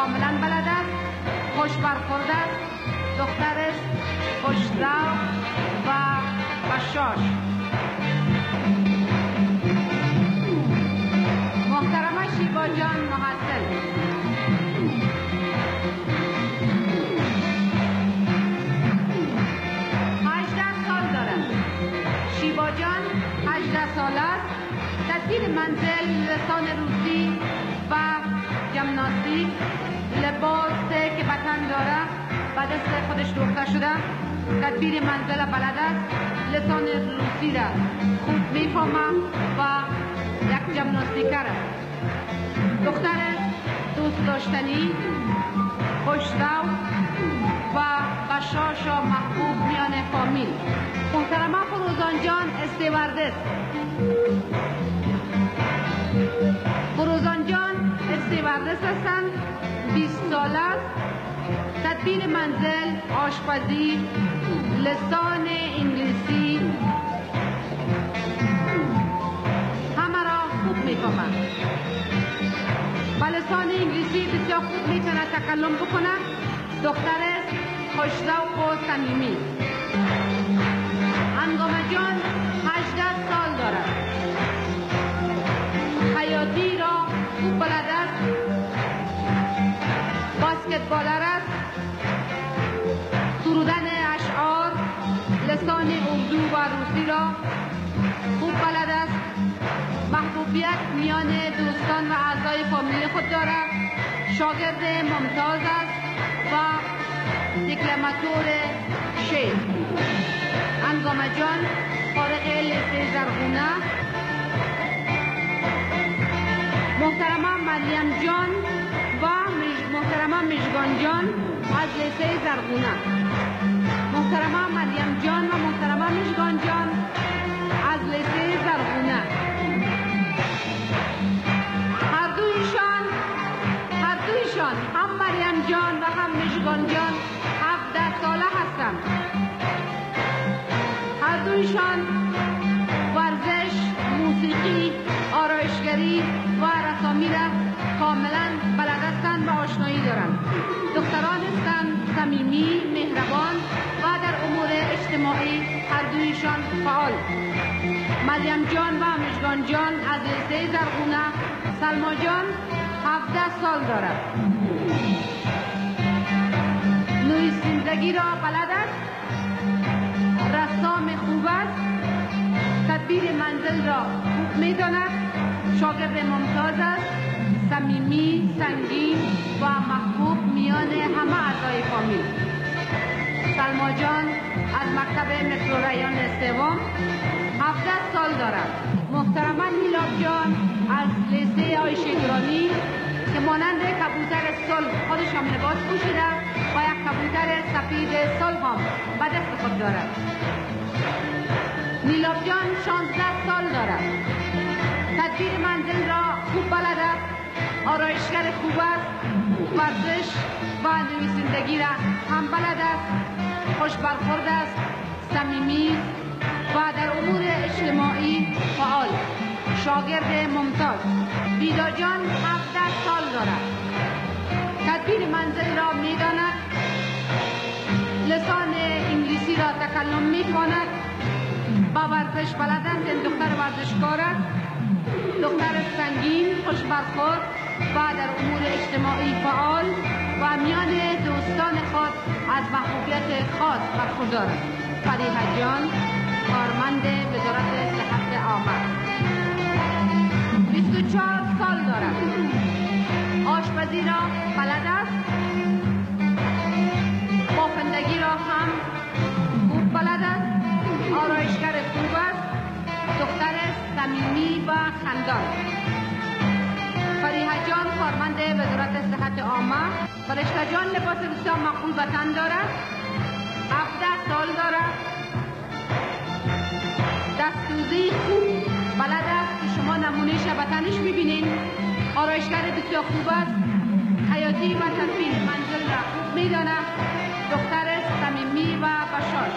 کاملا بلد است، خوش برخورد است، دختر است خوش‌ذوق و بشاش. محترمه شیبا جان محصل، 18 سال دارد. شیبا جان 18 سال است. تدبیر منزل، لسان روسی و ژیمناستیک، لباسی که بطن دارد و دست خودش دوخته شده. تدبیر منزل بلد است، لسان روسی را خوب میفهمم و یک ژیمناستیکر است. دختر دوست داشتنی، خوش‌ذوق و بشاش و محبوب میان فامیل. محترمه فروزان جان استیواردس. فروزان جان استیواردس هستند، 20 سال است. تدبیر منزل، آشپزی، لسان انگلیسی همه را خوب میفهمند. با لسان انگلیسی بسیار خوب میتونه تکلم بکنه. دختر است خوش‌ذوق و صمیمی. هنگامه جان 18 سال دارد. خیاطی را خوب بلد است، باسکتبالر است، سرودن اشعار، لسان اردو و روسی را خوب بلد است. محبوبیت میان دوستان و اعضای فامیل خود دارد. شاگرد ممتاز است و دکلماتور شعر. هنگامه جان فارغ لیسه زرغونه. محترمه مریم جان و محترمه مژگان جان از لیسه زرغونه. محترمه مریم جان و محترمه مژگان جان از لیسه زرغونه. هر دویشان هم مریم جان و هم مژگان جان 17 ساله هستند. هر دویشان ورزش، موسیقی، آرایشگری و رسامی را کاملا بلد هستند و آشنایی دارند. دختران هستند صمیمی، مهربان و در امور اجتماعی هر دویشان فعال. مریم جان و مژگان جان از لیسه زرغونه. سلما جان 17 سال دارد. نویسندگی را بلد است، رسام خوب است، تدبیر منزل را خوب می‌داند، شاگرد ممتاز است، صمیمی، سنگین و محبوب میان همه اعضای فامیل. سلما جان از مکتب مترو ریان سوم 17 سال دارد. محترمه میلاد جان از لیسه عایشه گرامی که مانند کبوتر صلح خودش هم لباس پوشیده و یک کبوتر سفید صلح هم به دست خود دارد. میلاد جان 16 سال دارد. تدبیر منزل را خوب بلد است، آرایشگر خوب است، ورزش و نویسندگی را هم بلد است، خوش برخورد است، صمیمی و در امور اجتماعی فعال. شاگرد ممتاز. بیدا جان 17 سال دارد. تدبیر منزل را می‌داند، لسان انگلیسی را تکلم می‌کند، با ورزش بلد است. این دختر ورزشکار است، دختر سنگین، خوش برخورد و در امور اجتماعی فعال و میان دوستان خود از محبوبیت خاص برخوردار است. فریحه جان کارمند وزارت صحت عامه، 24 سال دارد. آشپزی را بلد است، بافندگی را هم خوب بلد است، آرایشگر خوب است، دختر صمیمی و خندان. فریحه جان کارمند وزارت صحت عامه. فرشته جان لباس بسیار معقول به تن دارد، 17 سال دارد. دستسوزی خوب بلد است که شما نمونهش به تنش میبینین. آرایشگر بسیار خوب است، حیاتی و تدبیر منزل را خوب میداند، دختر صمیمی و بشاش.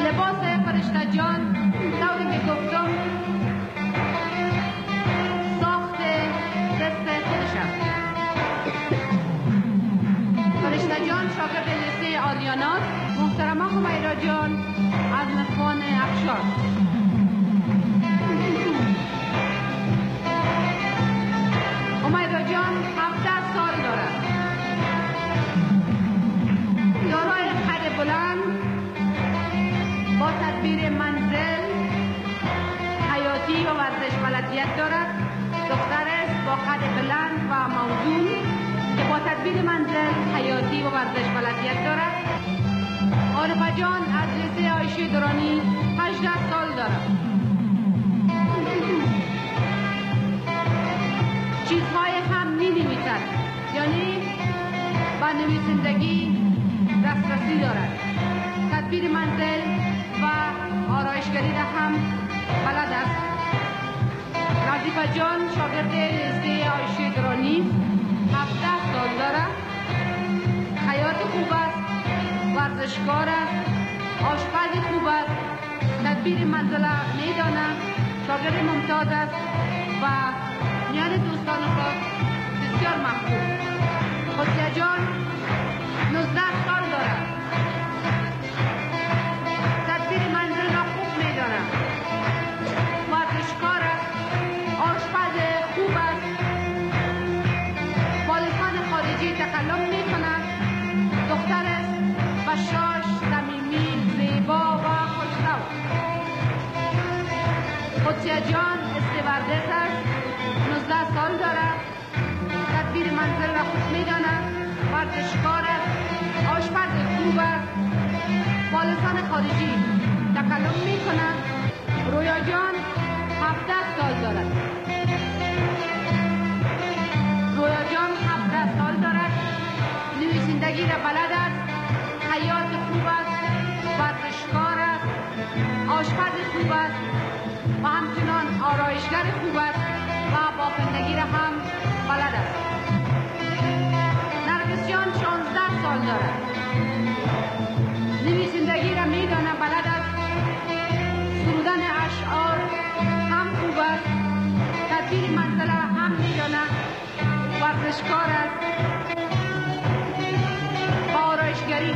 لباس فرشته جان طوری که گفتم ساخت دست خودش است. شاگرد لیسه آریاناست. محترمه همیرا جان از نخوان افشار. همیرا جان 17 سال دارد. دارای قد بلند با تدبیر منزل، حیاتی و ورزش بلدیت دارد. دختر است با قد بلند و موزون که با تدبیر منزل، حیاتی و ورزش بلدیت دارد. عارفه جان از لیسه عایشه درانی 18 سال دارد. چیزهای هم می نویسد، یعنی با نویسندگی دسترسی دارد. تدبیر منزل و آرایشگری را هم بلد است. نظیفه جان شاگرد لیسه عایشه درانی 17 سال دارد. حیات خوب است، ورزشکار است، آشپز خوب است، تدبیر منزل می داند، شاگرد ممتاز است و میان دوستان خود بسیار محبوب. قدسیه جان 19 سال دارد. تدبیر منزل را خوب می داند، ورزشکار است، آشپز خوب است، با لسان خارجی تکلم می کند، دختر است، بشاش، صمیمی، زیبا و خوش‌رو. قدسیه جان استوردس است، 19 سال دارد. تدبیر منزل را خوب می داند، ورزشکار است، آشپز خوب است، با لسان خارجی تکلم می کند. رویا جان 17 سال دارد. رویا جان 17 سال دارد. نویسندگی را بلد است، حیات خوب است، ورزشکار است، آشپز خوب است و همچنان آرایشگر خوب است و بافندگی را هم بلد است. نرگس جان 16 سال دارد. نویسندگی را می داند، بلد است. سرودن اشعار هم خوب است. تدبیر منزل را هم می داند، ورزشکار است، با آرایشگری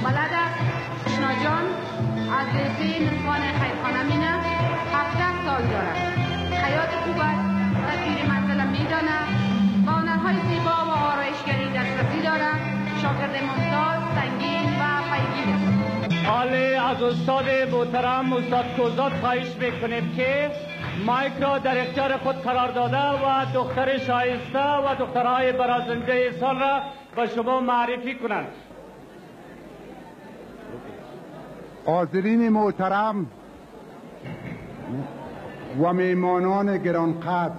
بلد است. اشنا جان از لیسه نسوان خیرخانه مینه 17 سال دارد. حیات خوب است، تدبیر منزل می داند، با هنرهای زیبا و آرایشگری دسترسی دارد. شاگرد ممتاز، سنگین و پیگیر است. حالا از استاد محترم استاد کوزاد خواهش میکنیم که مایک را در اختیار خود قرار داده و دختر شایسته و دخترهای برازنده سال را به شما معرفی کنند. حاضرین محترم و میمانان گرانقدر،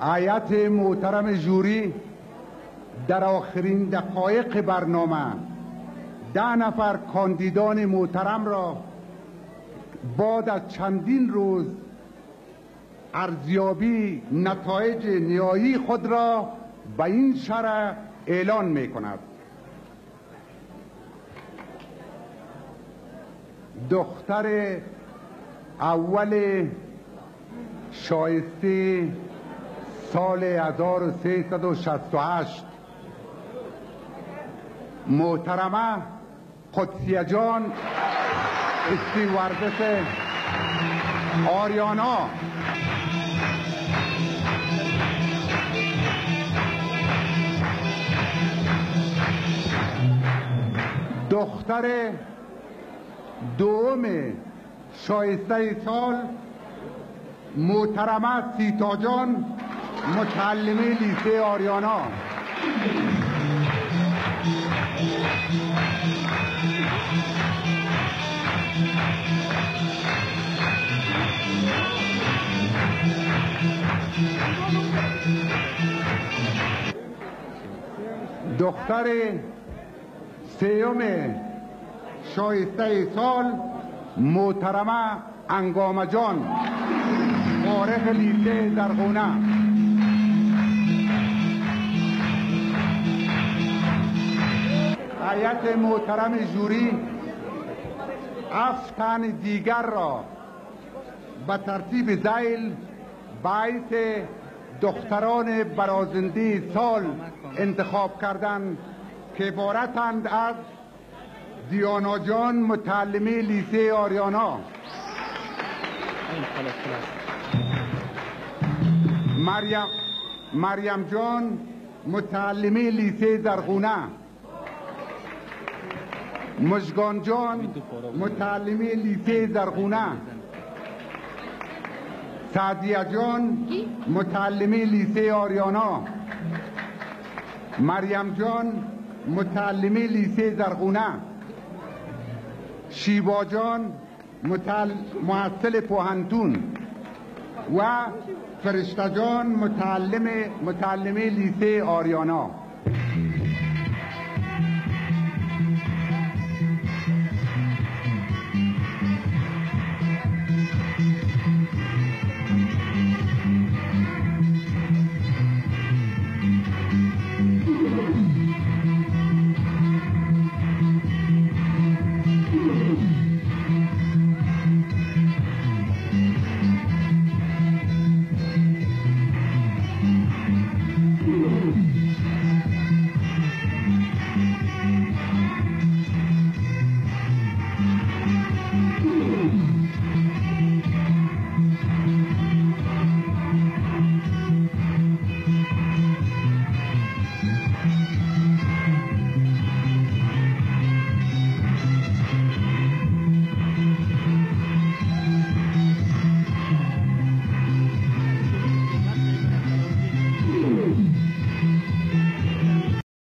هیئت محترم جوری در آخرین دقایق برنامه 10 نفر کاندیدان محترم را بعد از چندین روز ارزیابی نتایج نهایی خود را به این شرح اعلان می کند. دختر اول شایسته سال 1368 محترمه قدسیه جان استوردس آریانا. دختر دوم شایسته سال محترمه سیتا جان متعلمه لیسه آریانا. دختر سیوم شایسته سال محترمه انگامه جان فارغ لیسه زرغونه. هیئت محترم جوری 7 تن دیگر را به ترتیب ذیل باعث دختران برازنده سال انتخاب کردند که عبارتند از دیانا جان متعلمه لیسه آریانا، مریم جان متعلمه لیسه زرغونه، مژگان جان متعلمه لیسه زرغونه، سعدیه جان متعلمه لیسه آریانا، مریم جان متعلمه لیسه زرغونه، شیوا جان محصل پوهنتون و فرشته جان متعلمه لیسه آریانا.